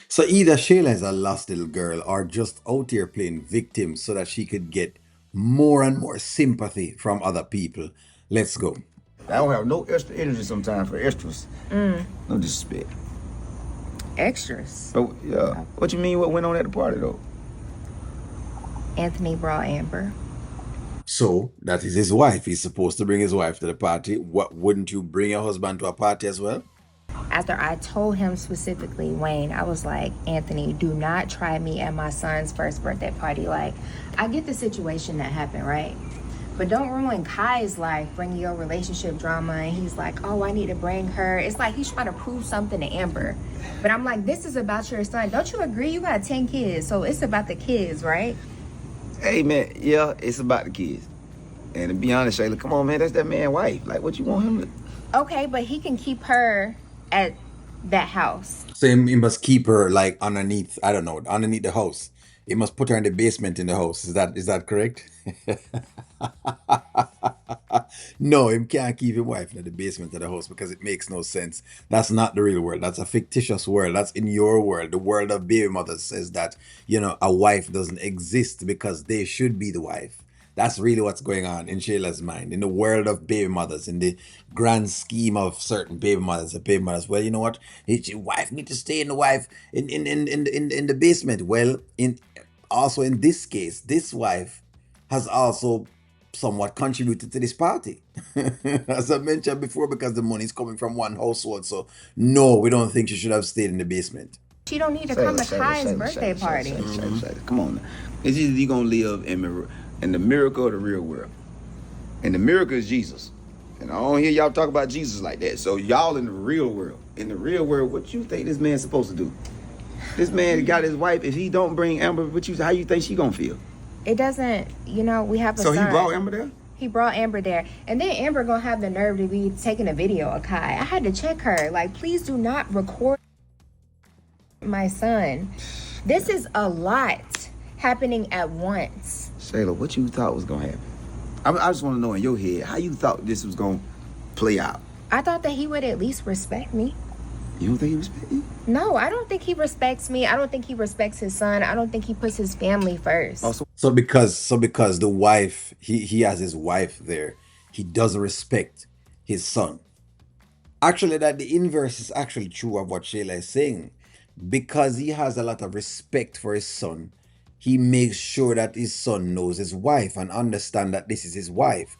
So either Shayla is a lost little girl or just out here playing victim so that she could get more and more sympathy from other people. Let's go. I don't have no extra energy sometimes for extras. No disrespect. Extras. But yeah, what you mean? What went on at the party though? Anthony brought Amber. So that is his wife. He's supposed to bring his wife to the party. What, wouldn't you bring your husband to a party as well? After I told him specifically, Wayne, I was like, Anthony, do not try me at my son's first birthday party. Like, I get the situation that happened, right? But don't ruin Kai's life, bringing your relationship drama. And he's like, oh, I need to bring her. It's like he's trying to prove something to Amber. But I'm like, this is about your son. Don't you agree? You got 10 kids, so it's about the kids, right? Hey man, yeah, it's about the kids. And to be honest, Shayla, come on man, that's that man's wife. Like, what you want him to? Okay, but he can keep her at that house. So he must keep her like underneath, I don't know, underneath the house. He must put her in the basement in the house. Is that correct? No, him can't keep his wife in the basement of the house because it makes no sense. That's not the real world. That's a fictitious world. That's in your world. The world of baby mothers says that, a wife doesn't exist because they should be the wife. That's really what's going on in Shayla's mind. In the world of baby mothers, in the grand scheme of certain baby mothers, well, you know what? Your wife need to stay in the wife in the basement. Well, in also in this case, this wife has also somewhat contributed to this party. As I mentioned before, because the money is coming from one household. So no, we don't think she should have stayed in the basement. She don't need to come to Kai's birthday party. Come on now. It's either you gonna live in the miracle of the real world. And the miracle is Jesus. And I don't hear y'all talk about Jesus like that. So y'all in the real world. In the real world, what you think this man's supposed to do? This man got his wife. If he don't bring Amber with you, how you think she gonna feel? It doesn't, we have a So son. he brought Amber there? He brought Amber there. And then Amber gonna have the nerve to be taking a video of Kai. I had to check her. Like, please do not record my son. This is a lot happening at once. Shayla, what you thought was gonna happen? I just want to know in your head how you thought this was gonna play out. I thought that he would at least respect me. You don't think he respect you? No, I don't think he respects me. I don't think he respects his son. I don't think he puts his family first. So because the wife, he has his wife there, he doesn't respect his son. Actually, that the inverse is actually true of what Shayla is saying. Because he has a lot of respect for his son, he makes sure that his son knows his wife and understand that this is his wife.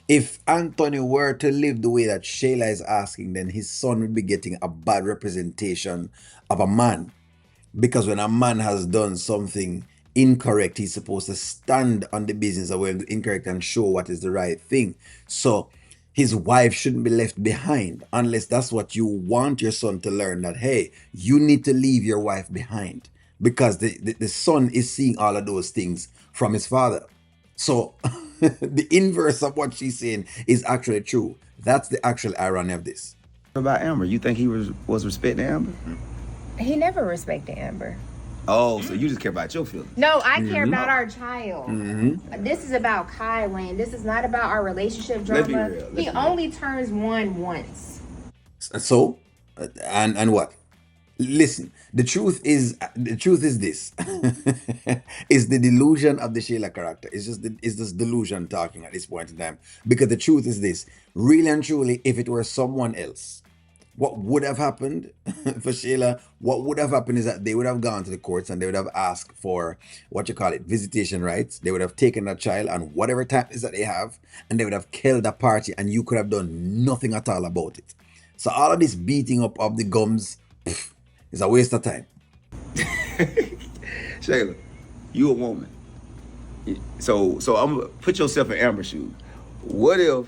If Anthony were to live the way that Shayla is asking, then his son would be getting a bad representation of a man. Because when a man has done something incorrect, he's supposed to stand on the business of what is incorrect and show what is the right thing. So his wife shouldn't be left behind unless that's what you want your son to learn, that hey, you need to leave your wife behind because the son is seeing all of those things from his father. So the inverse of what she's saying is actually true. That's the actual irony of this. What about Amber? You think he was respecting Amber? He never respected Amber. Oh, so you just care about your feelings. No, I care about our child. This is about Kai Wayne. This is not about our relationship Let's be drama. real. He only turns one once. So, and what? Listen, the truth is this. Is the delusion of the Shayla character. It's just delusion talking at this point in time. Because the truth is this. Really and truly, if it were someone else, what would have happened for Shayla, what would have happened is that they would have gone to the courts and they would have asked for what you call it, visitation rights. They would have taken that child and whatever time is that they have, and they would have killed the party, and you could have done nothing at all about it. So all of this beating up of the gums is a waste of time. Shayla, you a woman. So I'm gonna put yourself in Amber's shoes. What if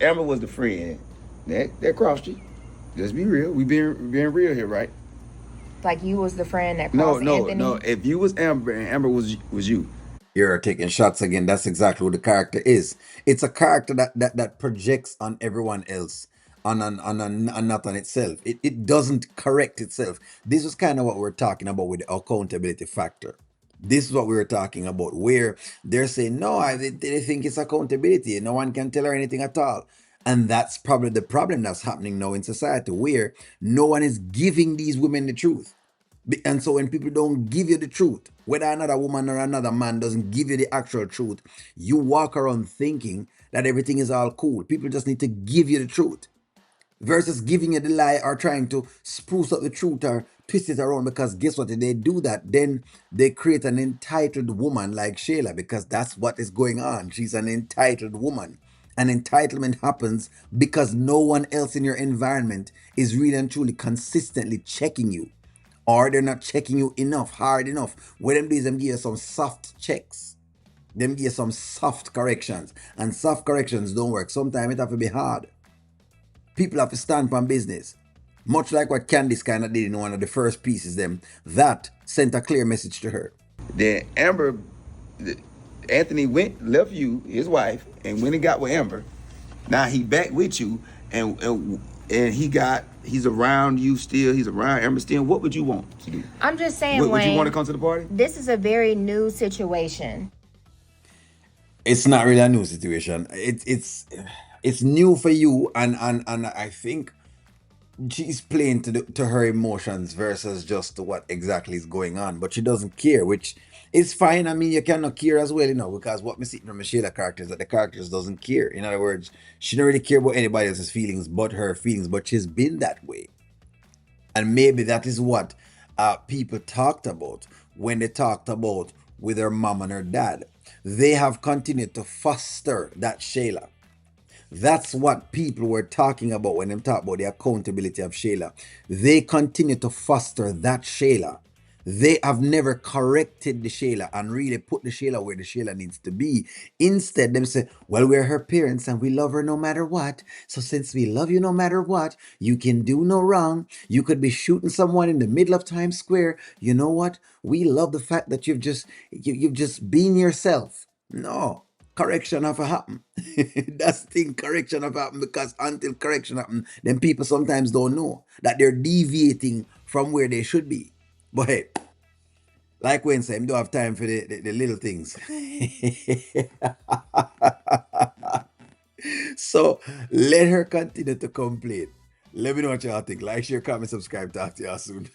Amber was the friend that crossed you? Just be real. We being real here, right? Like you was the friend that No, crossed no, Anthony. no. If you was Amber and Amber was you. You're taking shots again. That's exactly what the character is. It's a character that projects on everyone else, on not on itself. It doesn't correct itself. This is kind of what we're talking about with the accountability factor. This is what we were talking about, where they're saying, no, they think it's accountability. No one can tell her anything at all. And that's probably the problem that's happening now in society, where no one is giving these women the truth. And so when people don't give you the truth, whether another woman or another man doesn't give you the actual truth, you walk around thinking that everything is all cool. People just need to give you the truth versus giving you the lie or trying to spruce up the truth or twist it around, because guess what? If they do that, then they create an entitled woman like Shayla, because that's what is going on. She's an entitled woman. And entitlement happens because no one else in your environment is really and truly consistently checking you, or they're not checking you enough, hard enough. What them do is them give you some soft checks. Them give you some soft corrections. And soft corrections don't work. Sometimes it have to be hard. People have to stand on business. Much like what Candice kind of did in one of the first pieces, them that sent a clear message to her. Then Amber, Anthony went left you, his wife, and went and got with Amber. Now he back with you, and he's around you still. He's around Amber still. What would you want to do? I'm just saying, Would you want to Wayne, come to the party? this is a very new situation. It's not really a new situation. It's new for you, and I think she's playing to her emotions versus just what exactly is going on, but she doesn't care, which is fine. I mean, you cannot care as well, because what me see from Michelle character is that the characters doesn't care. In other words, she don't really care about anybody else's feelings but her feelings, but she's been that way. And maybe that is what people talked about when they talked about with her mom and her dad. They have continued to foster that Shayla. That's what people were talking about when they talk about the accountability of Shayla. They continue to foster that Shayla. They have never corrected the Shayla and really put the Shayla where the Shayla needs to be. Instead, them say, well, we're her parents and we love her no matter what. So since we love you no matter what, you can do no wrong. You could be shooting someone in the middle of Times Square. You know what? We love the fact that you've just been yourself. No, correction have to happen. That's the thing, correction have to happen, because until correction happen, then people sometimes don't know that they're deviating from where they should be. But hey, like Wayne said, I don't have time for the little things. So let her continue to complain. Let me know what y'all think. Like, share, comment, subscribe. Talk to y'all soon.